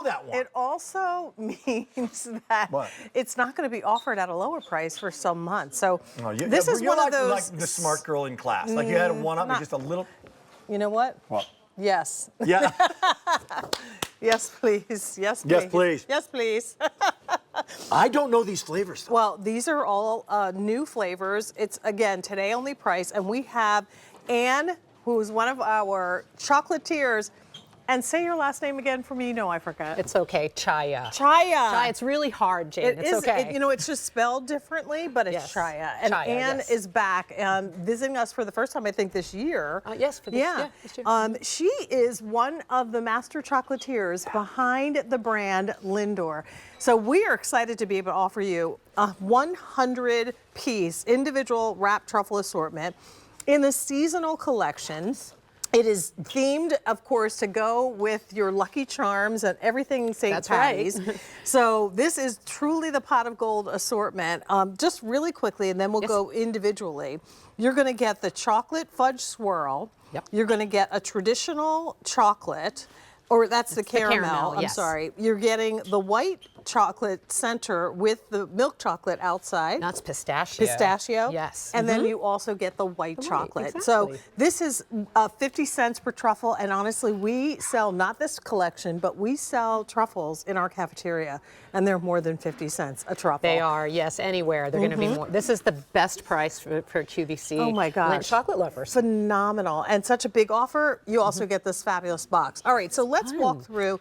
that one. It also means that it's not going to be offered at a lower price for some months. So this is one of those. Like the smart girl in class. Like you had to one up me just a little. You know what? What? Yes. Yeah. Yes, please. Yes, please. Yes, please. Yes, please. I don't know these flavors, though. Well, these are all new flavors. It's, again, today only price. And we have Anne, who's one of our chocolatiers. And say your last name again for me. No, I forgot. It's okay. Chaya. Chaya. Chaya. It's really hard, Jane. It's okay. You know, it's just spelled differently, but it's Chaya. And Chaya, Anne is back visiting us for the first time, I think, this year. Yes, for this, this year. She is one of the master chocolatiers behind the brand Lindor. So we are excited to be able to offer you a 100-piece individual wrapped truffle assortment in the seasonal collections. It is themed, of course, to go with your Lucky Charms and everything St. Patty's. Right. So this is truly the pot of gold assortment. Just really quickly, and then we'll go individually. You're going to get the chocolate fudge swirl. Yep. You're going to get a traditional chocolate, or that's the caramel. I'm yes. sorry. You're getting the white chocolate center with the milk chocolate outside. That's pistachio. Pistachio. Yes. And then you also get the white chocolate. Exactly. So this is 50 cents per truffle. And honestly, we sell not this collection, but we sell truffles in our cafeteria. And they're more than 50 cents a truffle. They are, yes, anywhere. They're going to be more. This is the best price for QVC. Oh my gosh. Lindt chocolate lovers. Phenomenal. And such a big offer. You also get this fabulous box. All right, so let's walk through.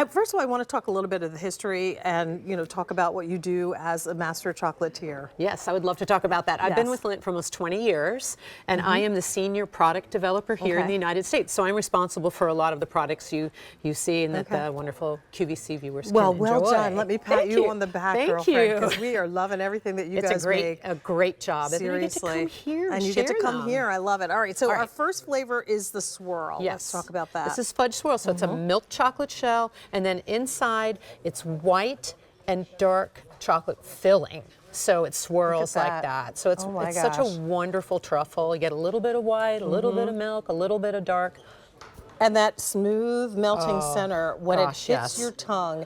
First of all, I want to talk a little bit of the history and, you know, talk about what you do as a master chocolatier. Yes, I would love to talk about that. I've been with Lindt for almost 20 years, and I am the senior product developer here in the United States. So I'm responsible for a lot of the products you see and that the wonderful QVC viewers can enjoy. Well done. Let me pat you on the back, girlfriend, because we are loving everything that you guys make. It's a great job. Seriously. And you get to come here and you get to come here. I love it. All right, so our first flavor is the swirl. Yes. Let's talk about that. This is fudge swirl, so it's a milk chocolate shell, and then inside it's white and dark chocolate filling. So it swirls like that. So it's such a wonderful truffle. You get a little bit of white, a little bit of milk, a little bit of dark. And that smooth melting center, when it hits your tongue,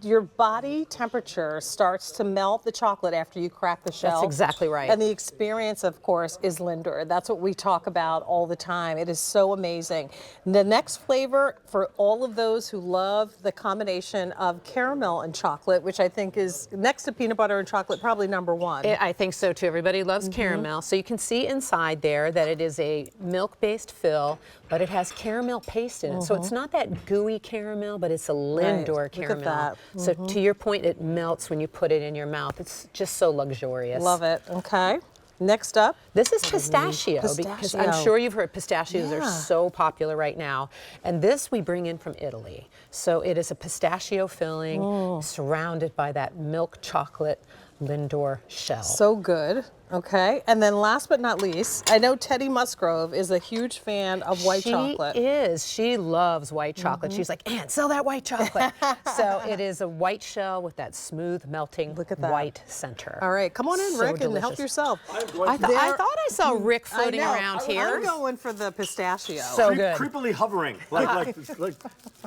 your body temperature starts to melt the chocolate after you crack the shell. That's exactly right. And the experience, of course, is Lindor. That's what we talk about all the time. It is so amazing. The next flavor, for all of those who love the combination of caramel and chocolate, which I think is next to peanut butter and chocolate, probably #1. I think so too. Everybody loves caramel. So you can see inside there that it is a milk-based fill, but it has caramel paste in it. So it's not that gooey caramel, but it's a Lindor caramel. Look at that. So to your point, it melts when you put it in your mouth. It's just so luxurious. Love it. Okay. Next up. This is pistachio, because I'm sure you've heard pistachios are so popular right now. And this we bring in from Italy. So it is a pistachio filling surrounded by that milk chocolate Lindor shell. So good. Okay. And then last but not least, I know Teddy Musgrove is a huge fan of white chocolate. She is. She loves white chocolate. She's like, Aunt, sell that white chocolate. So it is a white shell with that smooth melting white center. All right. Come on in, Rick, and help yourself. I thought I saw Rick floating around here. I'm going for the pistachio. So good. Creepily hovering. Like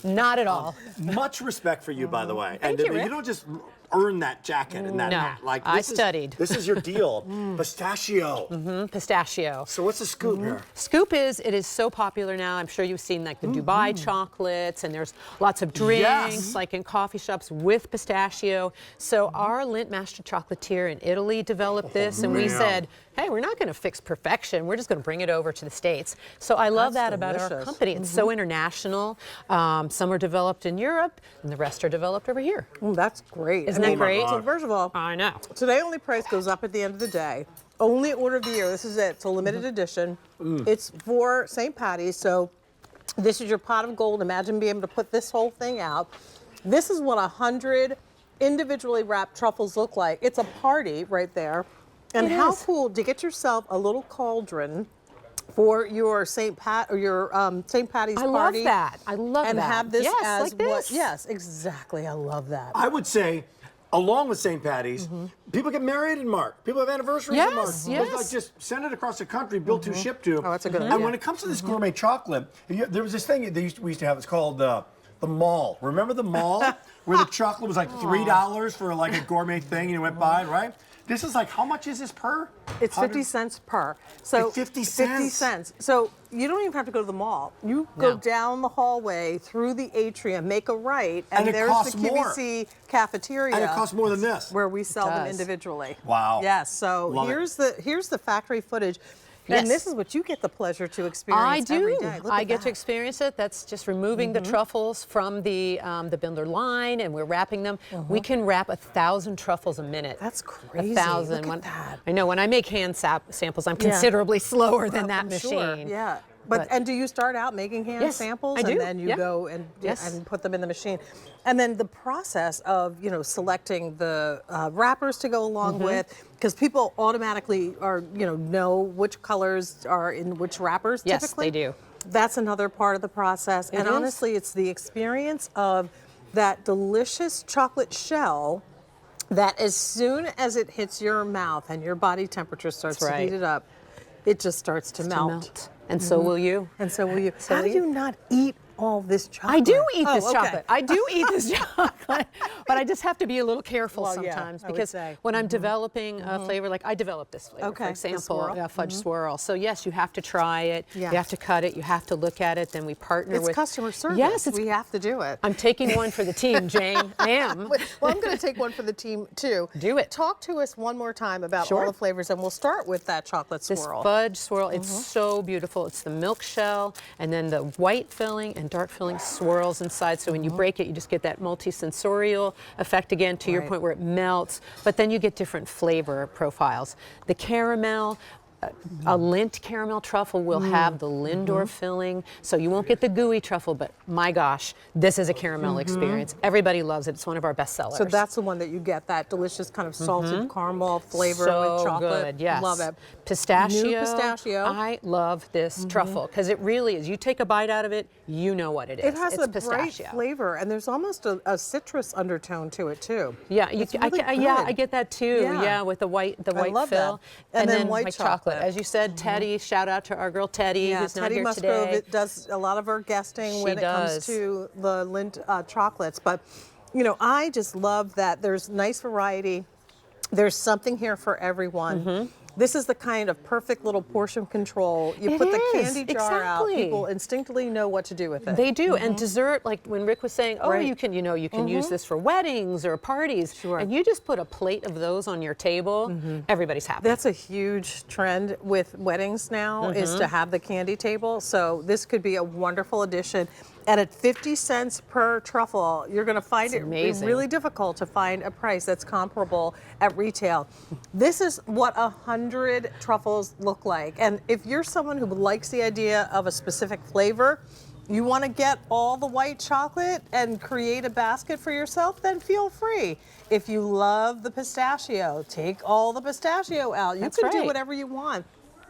Not at all. Much respect for you, by the way. Thank and you, Rick. You don't just earn that jacket and that hat. Like, I studied. This is your deal. Pistachio. Pistachio. So what's the scoop here? Scoop is, it is so popular now. I'm sure you've seen like the Dubai chocolates, and there's lots of drinks like in coffee shops with pistachio. So our Lindt master chocolatier in Italy developed this, and we said, hey, we're not going to fix perfection. We're just going to bring it over to the States. So I love that about our company. It's so international. Some are developed in Europe, and the rest are developed over here. That's great. Isn't that great? So first of all, I know. Today only price goes up at the end of the day. Only order of the year. This is it. It's a limited edition. It's for St. Patty's. So this is your pot of gold. Imagine being able to put this whole thing out. This is what 100 individually wrapped truffles look like. It's a party right there. And how cool to get yourself a little cauldron for your St. Patty's party. I love that. I love that. And have this as like this. Yes, exactly. I love that. I would say, along with St. Patty's, people get married in March. People have anniversaries in March. Like just send it across the country, built to, ship to. Oh, that's a good idea. And when it comes to this gourmet chocolate, there was this thing we used to have. It's called the mall. Remember the mall where the chocolate was like $3 for like a gourmet thing and you went by, right? This is like, how much is this per? It's 50 cents per. So 50 cents? 50 cents. So you don't even have to go to the mall. You go down the hallway through the atrium, make a right, and it there's costs the QVC cafeteria. And it costs more than this. Where we sell them individually. Wow. Yes. So Love here's the factory footage. Yes. And this is what you get the pleasure to experience every day. Look I at get to that. experience it. That's just removing the truffles from the binder line, and we're wrapping them. We can wrap 1,000 truffles a minute. That's crazy. 1,000. Look at that. I know. When I make hand samples, I'm considerably slower than that I'm machine. Sure. Yeah. But and do you start out making hand Yes, samples I do. and then you go and put them in the machine? And then the process of selecting the wrappers to go along with, because people automatically are know which colors are in which wrappers. Yes, typically. they do. That's another part of the process. And is. honestly, it's the experience of that delicious chocolate shell that as soon as it hits your mouth and your body temperature starts to heat it up, it just starts to melt. And so will you. And so will you. So How do will you not eat all this chocolate? I do eat this okay. chocolate. I do eat this chocolate, but I just have to be a little careful Well, yeah, sometimes I would because say. when I'm developing a flavor, like I developed this flavor, Okay, for the example, swirl. fudge swirl. So yes, you have to try it. Yeah. You have to cut it. You have to look at it. Then we partner It's with customer service. Yes, we have to do it. I'm taking one for the team, Jane. I am. Well, I'm going to take one for the team too. Do it. Talk to us one more time about Sure. all the flavors, and we'll start with that chocolate This swirl. fudge swirl, it's so beautiful. It's the milk shell and then the white filling and dark filling swirls inside. So when you break it, you just get that multi-sensorial effect again, to your point, where it melts. But then you get different flavor profiles. The caramel, a Lindt caramel truffle will have the Lindor filling, so you won't get the gooey truffle, but my gosh, this is a caramel experience. Everybody loves it. It's one of our best sellers. So that's the one that you get, that delicious kind of salted caramel flavor so with chocolate. good, yes. Love it. Pistachio. New pistachio. I love this truffle because it really is. You take a bite out of it, you know what it is. It has it's a bright pistachio. flavor, and there's almost a citrus undertone to it too. Yeah, It's really yeah, good. I get that too. Yeah. Yeah, with the white love fill, that. And then then white chocolate. As you said, Teddy. Shout out to our girl Teddy, Yeah, who's not Teddy here Musgrove today. does a lot of her guesting She when it comes does. to the Lindt chocolates. But, I just love that there's nice variety. There's something here for everyone. This is the kind of perfect little portion control. You It put the is, candy jar out, exactly. people instinctively know what to do with it. They do, and dessert, like when Rick was saying, oh, Right. you can use this for weddings or parties, Sure. and you just put a plate of those on your table, everybody's happy. That's a huge trend with weddings now, is to have the candy table. So this could be a wonderful addition. And at 50 cents per truffle, you're going to find it amazing. really difficult to find a price that's comparable at retail. This is what 100 truffles look like. And if you're someone who likes the idea of a specific flavor, you want to get all the white chocolate and create a basket for yourself, then feel free. If you love the pistachio, take all the pistachio out. That's you can do right. whatever you want.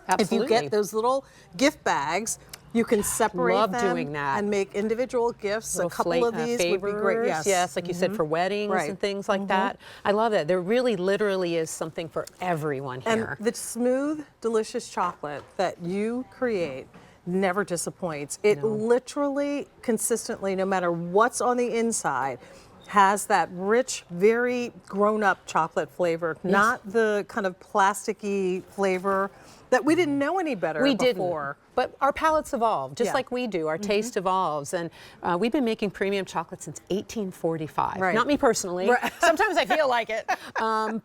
Absolutely. If you get those little gift bags, you can separate Love them doing that. and make individual gifts. Little A couple of these would be great. favors, yes, like you said, for weddings Right. and things like that. I love that. There really literally is something for everyone And here. the smooth, delicious chocolate that you create never disappoints. It literally, consistently, no matter what's on the inside, has that rich, very grown-up chocolate flavor, not the kind of plasticky flavor that we didn't know any better before. Didn't. But our palates evolve, just Yeah. like we do. Our taste evolves. And we've been making premium chocolate since 1845. Right. Not me personally. Right. Sometimes I feel like it.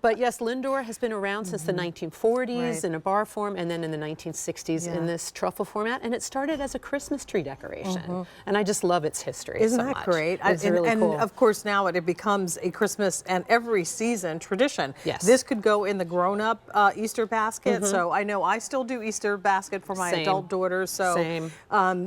But yes, Lindor has been around since the 1940s Right. in a bar form, and then in the 1960s in this truffle format. And it started as a Christmas tree decoration. And I just love its history Isn't so that much. great? It's really and cool. of course now it becomes a Christmas and every season tradition. Yes. This could go in the grown-up Easter basket. So I know I still do Easter basket for my Same. adult daughters. So Same.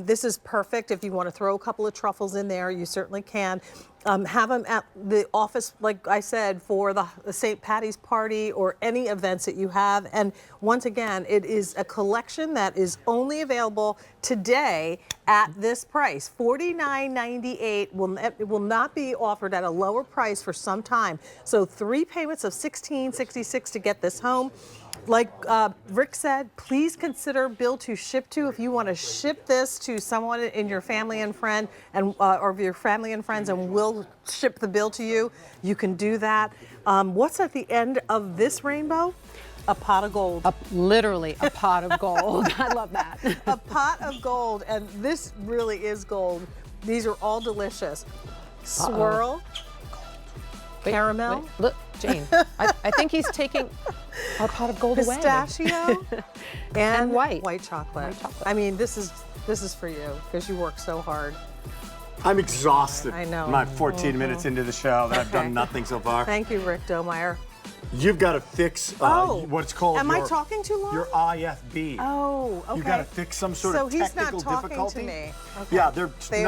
This is perfect. If you want to throw a couple of truffles in there, you certainly can. Have them at the office, like I said, for the St. Patty's party or any events that you have. And once again, it is a collection that is only available today at this price, $49.98. It will not be offered at a lower price for some time. So 3 payments of $16.66 to get this home. Like Rick said, please consider bill to ship to. If you want to ship this to someone in your family and friend, and or your family and friends, and we'll ship the bill to you, you can do that. What's at the end of this rainbow? A pot of gold. Literally a pot of gold. I love that. A pot of gold, and this really is gold. These are all delicious. Swirl, caramel. Wait, look, Jane, I think he's taking our pot of gold away. Pistachio and white chocolate. White chocolate. I mean, this is for you because you work so hard. I'm exhausted. I know. My 14 minutes into the show that I've done nothing so far. Thank you, Rick Domeyer. You've got to fix what's called Am I talking too long? your IFB. Oh, okay. You got to fix some sort so of he's technical not talking difficulty. to me. Okay. Yeah, they're They not